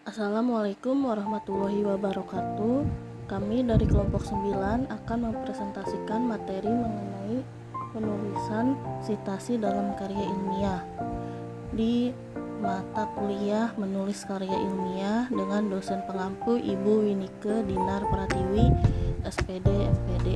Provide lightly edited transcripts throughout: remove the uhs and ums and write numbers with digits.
Assalamualaikum warahmatullahi wabarakatuh. Kami dari kelompok 9 akan mempresentasikan materi mengenai penulisan sitasi dalam karya ilmiah di mata kuliah menulis karya ilmiah dengan dosen pengampu Ibu Winike Dinar Pratiwi, SPD, MPD.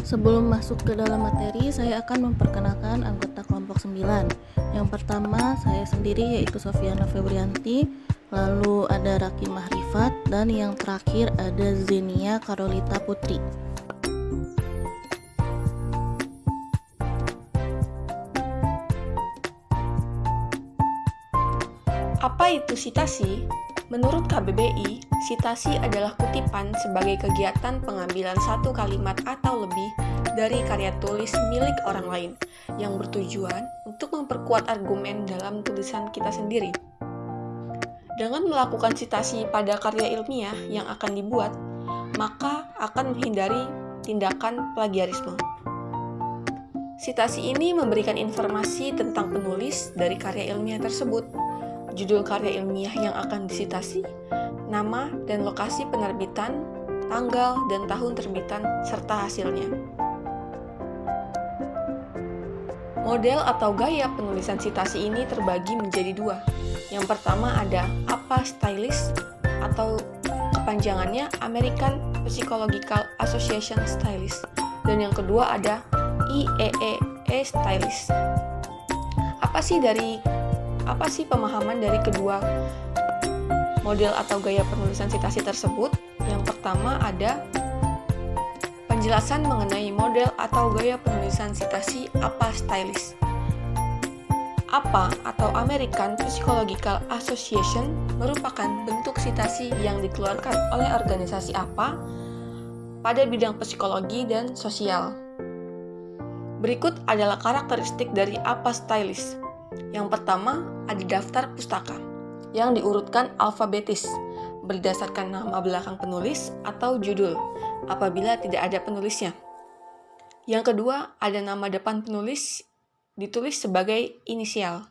Sebelum masuk ke dalam materi, saya akan memperkenalkan anggota kelompok 9. Yang pertama, saya sendiri yaitu Sofiana Febrianti, lalu ada Raki Mahrifat, dan yang terakhir ada Zenia Karolita Putri. Apa itu sitasi? Menurut KBBI, sitasi adalah kutipan sebagai kegiatan pengambilan satu kalimat atau lebih dari karya tulis milik orang lain yang bertujuan untuk memperkuat argumen dalam tulisan kita sendiri. Dengan melakukan sitasi pada karya ilmiah yang akan dibuat, maka akan menghindari tindakan plagiarisme. Sitasi ini memberikan informasi tentang penulis dari karya ilmiah tersebut, judul karya ilmiah yang akan disitasi, nama dan lokasi penerbitan, tanggal dan tahun terbitan, serta hasilnya. Model atau gaya penulisan sitasi ini terbagi menjadi dua. Yang pertama ada APA Stylist atau kepanjangannya American Psychological Association Stylist, dan yang kedua ada IEEE Stylist. Apa sih pemahaman dari kedua model atau gaya penulisan sitasi tersebut? Yang pertama ada penjelasan mengenai model atau gaya penulisan sitasi APA Stylist. APA atau American Psychological Association merupakan bentuk sitasi yang dikeluarkan oleh organisasi APA pada bidang psikologi dan sosial. Berikut adalah karakteristik dari APA Stylist. Yang pertama, ada daftar pustaka yang diurutkan alfabetis berdasarkan nama belakang penulis atau judul apabila tidak ada penulisnya. Yang kedua, ada nama depan penulis ditulis sebagai inisial.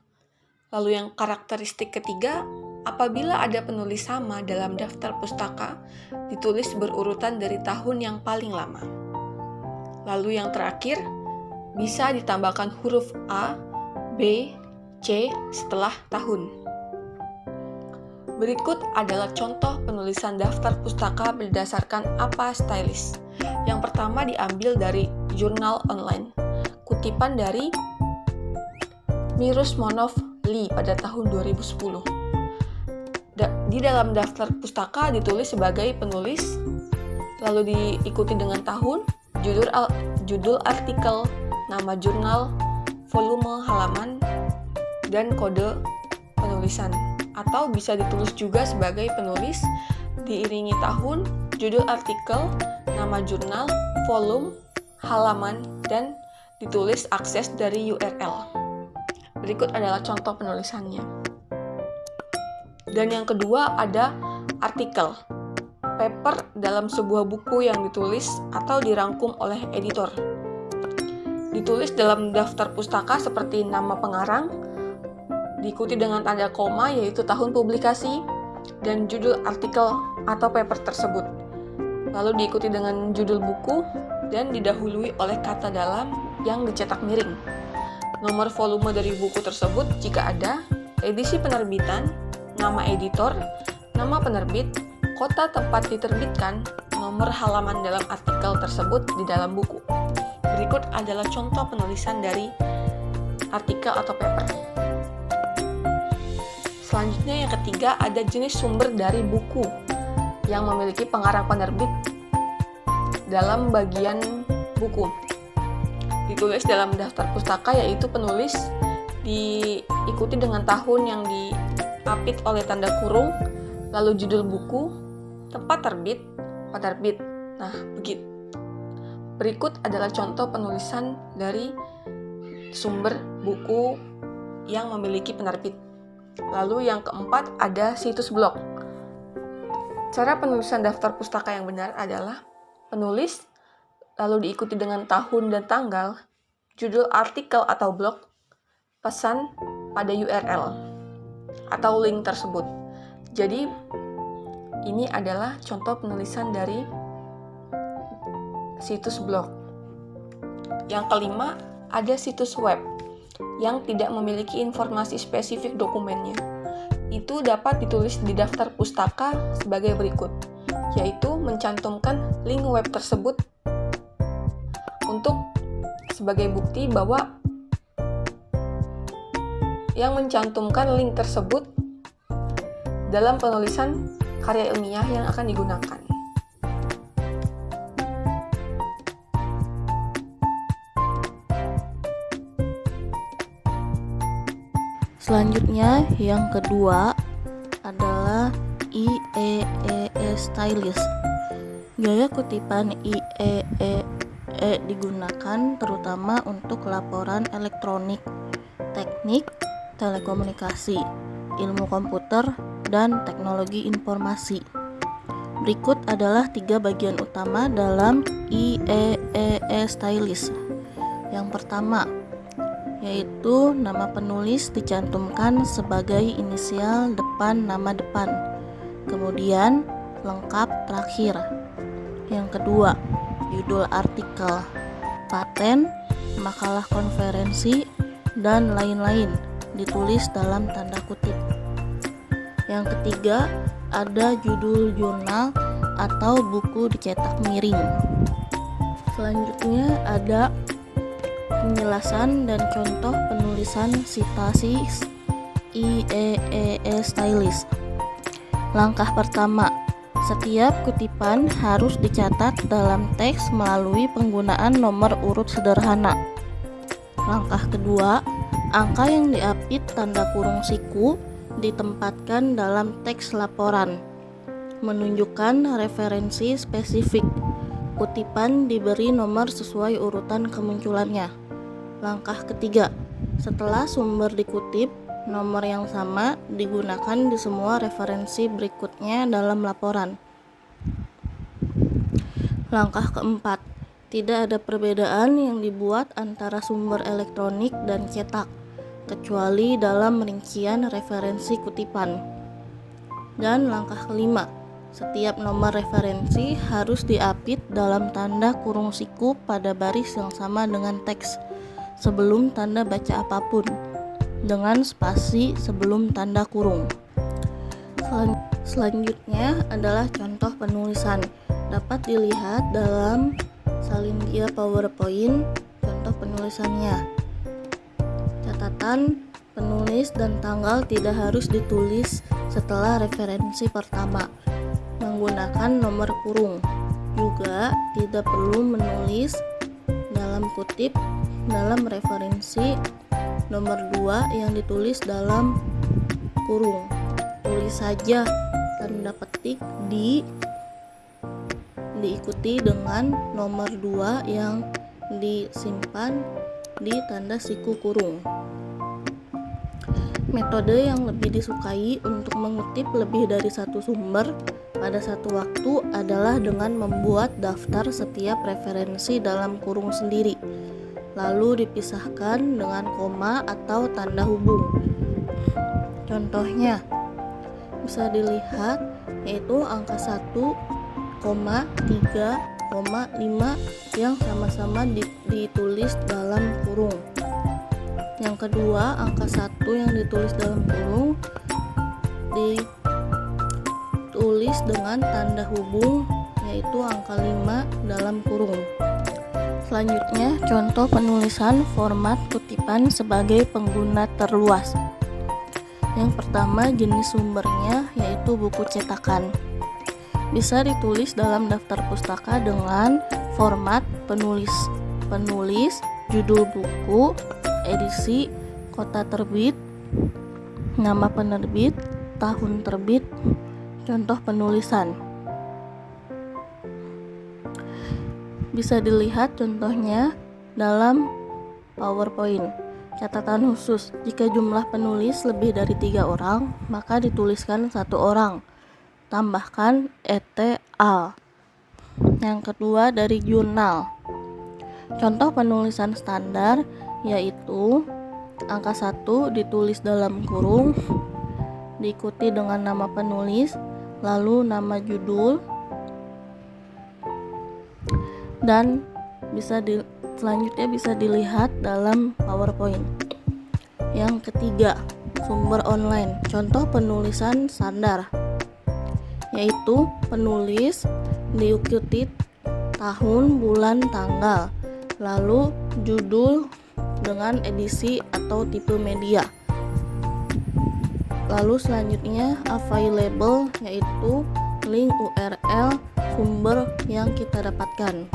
Lalu yang karakteristik ketiga, apabila ada penulis sama dalam daftar pustaka ditulis berurutan dari tahun yang paling lama. Lalu yang terakhir, bisa ditambahkan huruf A, B, C setelah tahun. Berikut adalah contoh penulisan daftar pustaka berdasarkan APA Stylist. Yang pertama diambil dari jurnal online. Kutipan dari Mirosmonov Lee pada tahun 2010. Di dalam daftar pustaka ditulis sebagai penulis, lalu diikuti dengan tahun, judul artikel, nama jurnal, volume halaman, dan kode penulisan. Atau bisa ditulis juga sebagai penulis diiringi tahun, judul artikel, nama jurnal, volume, halaman, dan ditulis akses dari URL. Berikut adalah contoh penulisannya. Dan yang kedua ada artikel, paper dalam sebuah buku yang ditulis atau dirangkum oleh editor. Ditulis dalam daftar pustaka seperti nama pengarang, diikuti dengan tanda koma yaitu tahun publikasi dan judul artikel atau paper tersebut. Lalu diikuti dengan judul buku dan didahului oleh kata dalam yang dicetak miring. Nomor volume dari buku tersebut jika ada, edisi penerbitan, nama editor, nama penerbit, kota tempat diterbitkan, nomor halaman dalam artikel tersebut di dalam buku. Berikut adalah contoh penulisan dari artikel atau paper. Selanjutnya yang ketiga ada jenis sumber dari buku yang memiliki pengarang penerbit dalam bagian buku. Ditulis dalam daftar pustaka yaitu penulis, diikuti dengan tahun yang diapit oleh tanda kurung, lalu judul buku, tempat terbit, penerbit. Nah, begitu. Berikut adalah contoh penulisan dari sumber buku yang memiliki penerbit. Lalu yang keempat ada situs blog. Cara penulisan daftar pustaka yang benar adalah penulis, lalu diikuti dengan tahun dan tanggal, judul artikel atau blog, pesan pada URL. atau link tersebut. Jadi, ini adalah contoh penulisan dari situs blog. Yang kelima, ada situs web yang tidak memiliki informasi spesifik dokumennya. Itu dapat ditulis di daftar pustaka sebagai berikut, yaitu mencantumkan link web tersebut untuk sebagai bukti bahwa yang mencantumkan link tersebut dalam penulisan karya ilmiah yang akan digunakan. Selanjutnya, yang kedua adalah IEEE Stylist. Gaya kutipan IEEE digunakan terutama untuk laporan elektronik, teknik, telekomunikasi, ilmu komputer, dan teknologi informasi. Berikut adalah 3 bagian utama dalam IEEE Stylist. Yang pertama, yaitu nama penulis dicantumkan sebagai inisial depan nama depan, kemudian lengkap terakhir. Yang kedua, judul artikel, paten, makalah konferensi, dan lain-lain ditulis dalam tanda kutip. Yang ketiga, ada judul jurnal atau buku dicetak miring. Selanjutnya ada penjelasan dan contoh penulisan sitasi IEEE Stylist. Langkah pertama, setiap kutipan harus dicatat dalam teks melalui penggunaan nomor urut sederhana. Langkah kedua, angka yang diapit tanda kurung siku ditempatkan dalam teks laporan, menunjukkan referensi spesifik. Kutipan diberi nomor sesuai urutan kemunculannya. Langkah ketiga, setelah sumber dikutip, nomor yang sama digunakan di semua referensi berikutnya dalam laporan. Langkah keempat, tidak ada perbedaan yang dibuat antara sumber elektronik dan cetak, kecuali dalam rincian referensi kutipan. Dan langkah kelima, setiap nomor referensi harus diapit dalam tanda kurung siku pada baris yang sama dengan teks sebelum tanda baca apapun, dengan spasi sebelum tanda kurung. Selanjutnya adalah contoh penulisan. Dapat dilihat dalam salin dia PowerPoint contoh penulisannya. Catatan, penulis dan tanggal tidak harus ditulis setelah referensi pertama menggunakan nomor kurung. Juga tidak perlu menulis dalam kutip dalam referensi nomor 2 yang ditulis dalam kurung. Tulis saja tanda petik diikuti dengan nomor 2 yang disimpan di tanda siku kurung. Metode yang lebih disukai untuk mengutip lebih dari satu sumber pada satu waktu adalah dengan membuat daftar setiap referensi dalam kurung sendiri, lalu dipisahkan dengan koma atau tanda hubung. Contohnya bisa dilihat, yaitu angka 1, 3, 5 yang sama-sama ditulis dalam kurung. Yang kedua, angka 1 yang ditulis dalam kurung ditulis dengan tanda hubung, yaitu angka 5 dalam kurung. Selanjutnya, contoh penulisan format kutipan sebagai pengguna terluas. Yang pertama, jenis sumbernya yaitu buku cetakan. Bisa ditulis dalam daftar pustaka dengan format penulis, judul buku, edisi, kota terbit, nama penerbit, tahun terbit, contoh penulisan. Bisa dilihat contohnya dalam PowerPoint. Catatan khusus, jika jumlah penulis lebih dari 3 orang, maka dituliskan 1 orang. Tambahkan ETA. Yang kedua, dari jurnal. Contoh penulisan standar yaitu angka 1 ditulis dalam kurung, diikuti dengan nama penulis, lalu nama judul, dan selanjutnya bisa dilihat dalam PowerPoint. Yang ketiga, sumber online. Contoh penulisan standar, yaitu penulis diikuti tahun, bulan, tanggal, lalu judul dengan edisi atau tipe media. Lalu selanjutnya available, yaitu link URL sumber yang kita dapatkan.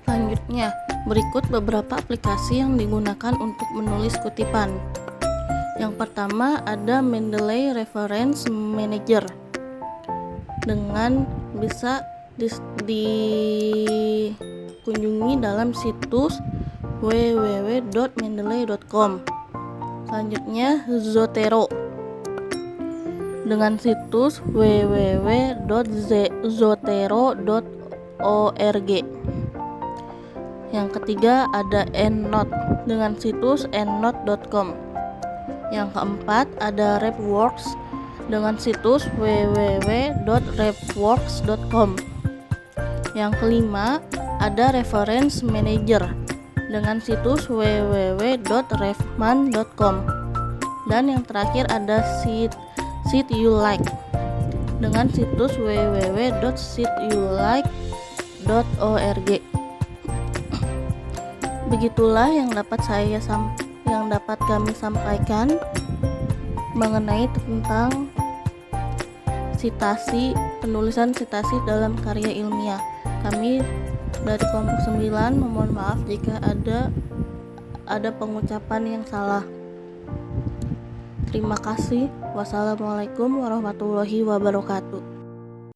Selanjutnya, berikut beberapa aplikasi yang digunakan untuk menulis kutipan. Yang pertama ada Mendeley Reference Manager, dengan bisa dikunjungi dalam situs www.mendeley.com. Selanjutnya Zotero, dengan situs www.zotero.org. Yang ketiga ada EndNote, dengan situs endnote.com. Yang keempat ada RepWorks, dengan situs www.repworks.com. Yang kelima ada Reference Manager, dengan situs www.refman.com. Dan yang terakhir ada SeatYouLike, dengan situs www.seatyouLike.org. Begitulah yang dapat kami sampaikan mengenai tentang penulisan sitasi dalam karya ilmiah. Kami dari kelompok 9 memohon maaf jika ada pengucapan yang salah. Terima kasih. Wassalamualaikum warahmatullahi wabarakatuh.